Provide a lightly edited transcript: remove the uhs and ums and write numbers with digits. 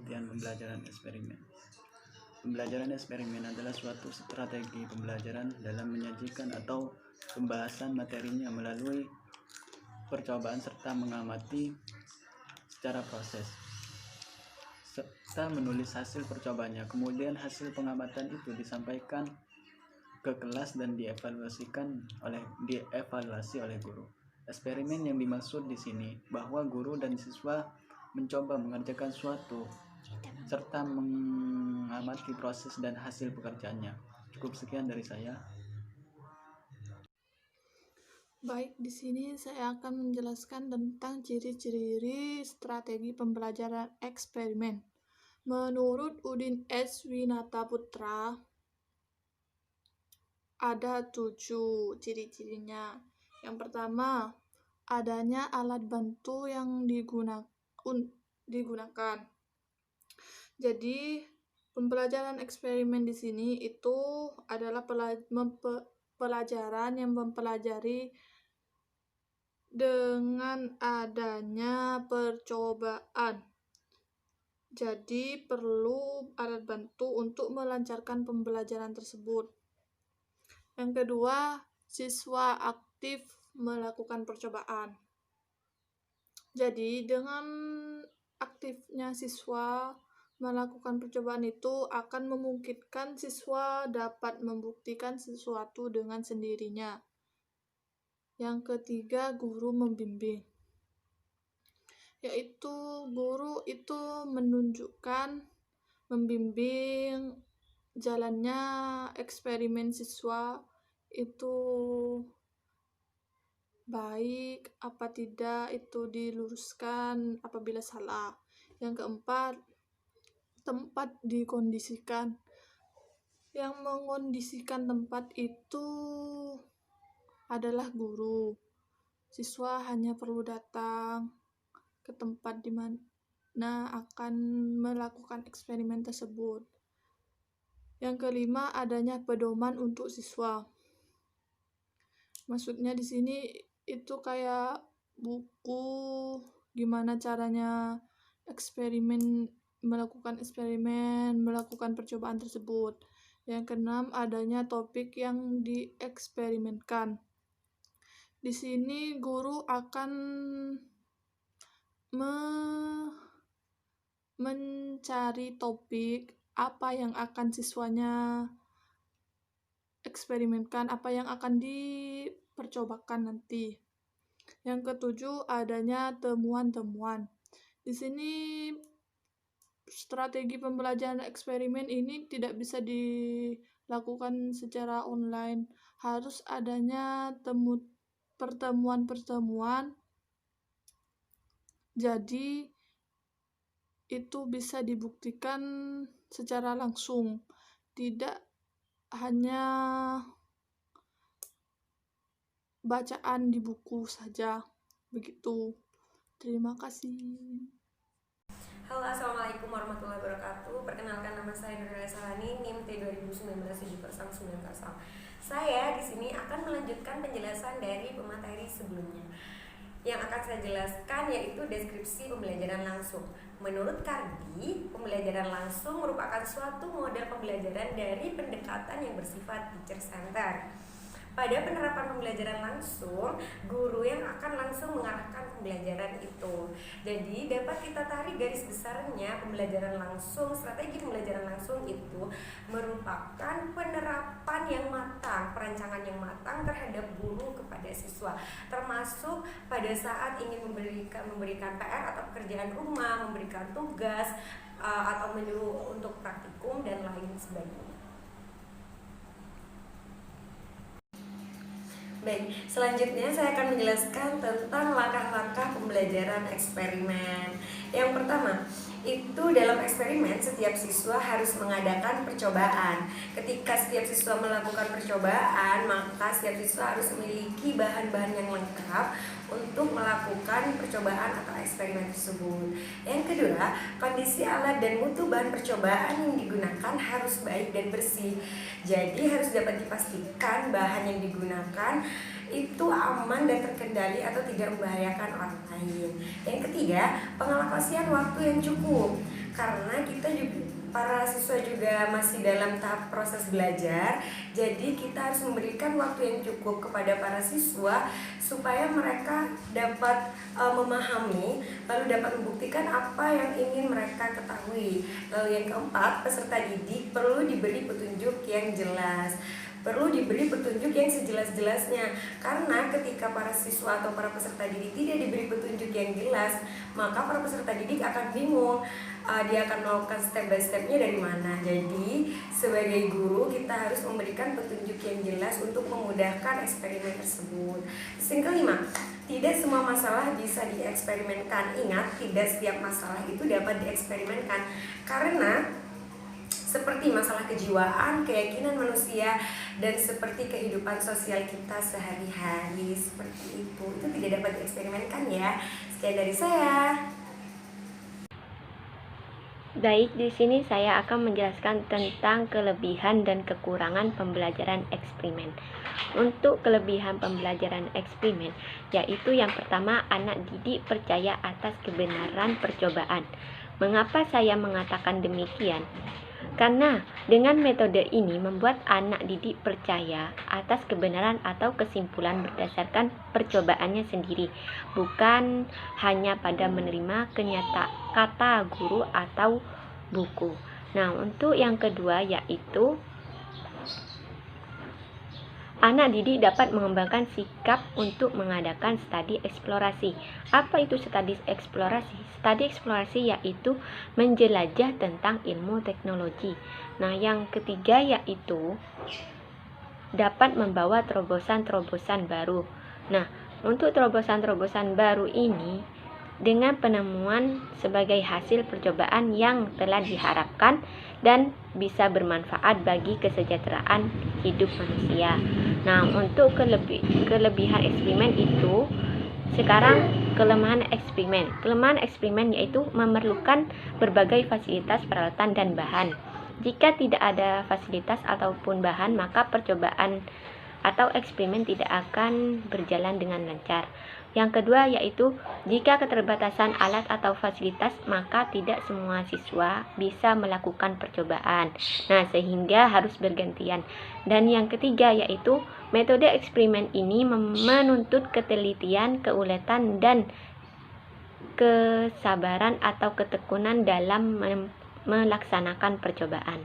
pengertian pembelajaran eksperimen. Pembelajaran eksperimen adalah suatu strategi pembelajaran dalam menyajikan atau pembahasan materinya melalui percobaan serta mengamati secara proses serta menulis hasil percobaannya. Kemudian hasil pengamatan itu disampaikan ke kelas dan dievaluasi oleh guru. Eksperimen yang dimaksud di sini bahwa guru dan siswa mencoba mengerjakan suatu serta mengamati proses dan hasil pekerjaannya. Cukup sekian dari saya. Baik, di sini saya akan menjelaskan tentang ciri-ciri strategi pembelajaran eksperimen. Menurut Udin S. Winata Putra, ada 7 ciri-cirinya. Yang pertama, adanya alat bantu yang digunakan. Jadi, pembelajaran eksperimen di sini itu adalah pelajaran yang mempelajari dengan adanya percobaan. Jadi, perlu alat bantu untuk melancarkan pembelajaran tersebut. Yang kedua, siswa aktif melakukan percobaan. Jadi, dengan aktifnya siswa melakukan percobaan itu akan memungkinkan siswa dapat membuktikan sesuatu dengan sendirinya. Yang ketiga, guru membimbing, yaitu guru itu membimbing jalannya eksperimen siswa itu baik apa tidak, itu diluruskan apabila salah. Yang keempat, tempat dikondisikan. Yang mengondisikan tempat itu adalah guru. Siswa hanya perlu datang ke tempat di mana akan melakukan eksperimen tersebut. Yang kelima, adanya pedoman untuk siswa. Maksudnya di sini itu kayak buku gimana caranya melakukan percobaan tersebut. Yang keenam, adanya topik yang dieksperimenkan. Di sini guru akan mencari topik apa yang akan siswanya eksperimenkan, apa yang akan dipercobakan nanti. Yang ketujuh, adanya temuan-temuan. Di sini strategi pembelajaran eksperimen ini tidak bisa dilakukan secara online. Harus adanya pertemuan-pertemuan. Jadi itu bisa dibuktikan secara langsung, tidak hanya bacaan di buku saja. Begitu. Terima kasih. Halo, assalamualaikum warahmatullahi wabarakatuh. Perkenalkan, nama saya Nurila Salani, NIM T 2019-70990. Saya di sini akan melanjutkan penjelasan dari pemateri sebelumnya. Yang akan saya jelaskan yaitu deskripsi pembelajaran langsung. Menurut Cardy, pembelajaran langsung merupakan suatu model pembelajaran dari pendekatan yang bersifat teacher center. Pada penerapan pembelajaran langsung, guru yang akan langsung mengarahkan pembelajaran itu. Jadi dapat kita tarik garis besarnya, pembelajaran langsung, strategi pembelajaran langsung itu merupakan penerapan yang matang, perancangan yang matang terhadap guru kepada siswa, termasuk pada saat ingin memberikan PR atau pekerjaan rumah, memberikan tugas, atau menyuruh untuk praktikum dan lain sebagainya. Baik, selanjutnya saya akan menjelaskan tentang langkah-langkah pembelajaran eksperimen. Yang pertama, itu dalam eksperimen setiap siswa harus mengadakan percobaan. Ketika setiap siswa melakukan percobaan, maka setiap siswa harus memiliki bahan-bahan yang lengkap untuk melakukan percobaan atau eksperimen tersebut. Yang kedua, kondisi alat dan mutu bahan percobaan yang digunakan harus baik dan bersih. Jadi harus dapat dipastikan bahan yang digunakan itu aman dan terkendali atau tidak membahayakan orang lain. Yang ketiga, pengalokasian waktu yang cukup, karena kita juga, para siswa juga masih dalam tahap proses belajar, jadi kita harus memberikan waktu yang cukup kepada para siswa supaya mereka dapat memahami, lalu dapat membuktikan apa yang ingin mereka ketahui. Lalu yang keempat, peserta didik perlu diberi petunjuk yang jelas, perlu diberi petunjuk yang sejelas-jelasnya, karena ketika para siswa atau para peserta didik tidak diberi petunjuk yang jelas, maka para peserta didik akan bingung, dia akan melakukan step by stepnya dari mana. Jadi sebagai guru kita harus memberikan petunjuk yang jelas untuk memudahkan eksperimen tersebut. Terus yang kelima, tidak semua masalah bisa dieksperimenkan. Ingat, tidak setiap masalah itu dapat dieksperimenkan, karena seperti masalah kejiwaan, keyakinan manusia, dan seperti kehidupan sosial kita sehari-hari, seperti itu tidak dapat dieksperimenkan ya. Sekian dari saya. Baik, di sini saya akan menjelaskan tentang kelebihan dan kekurangan pembelajaran eksperimen. Untuk kelebihan pembelajaran eksperimen, yaitu yang pertama, anak didik percaya atas kebenaran percobaan. Mengapa saya mengatakan demikian? Karena dengan metode ini membuat anak didik percaya atas kebenaran atau kesimpulan berdasarkan percobaannya sendiri, bukan hanya pada menerima kata guru atau buku. Nah, untuk yang kedua yaitu anak didik dapat mengembangkan sikap untuk mengadakan studi eksplorasi. Apa itu studi eksplorasi? Studi eksplorasi yaitu menjelajah tentang ilmu teknologi. Nah, yang ketiga yaitu dapat membawa terobosan-terobosan baru. Nah, untuk terobosan-terobosan baru ini dengan penemuan sebagai hasil percobaan yang telah diharapkan dan bisa bermanfaat bagi kesejahteraan hidup manusia. Nah, untuk kelebihan eksperimen itu, sekarang kelemahan eksperimen. Kelemahan eksperimen yaitu memerlukan berbagai fasilitas, peralatan, dan bahan. Jika tidak ada fasilitas ataupun bahan, maka percobaan atau eksperimen tidak akan berjalan dengan lancar. Yang kedua yaitu jika keterbatasan alat atau fasilitas, maka tidak semua siswa bisa melakukan percobaan. Nah, sehingga harus bergantian. Dan yang ketiga yaitu metode eksperimen ini menuntut ketelitian, keuletan, dan kesabaran atau ketekunan dalam melaksanakan percobaan.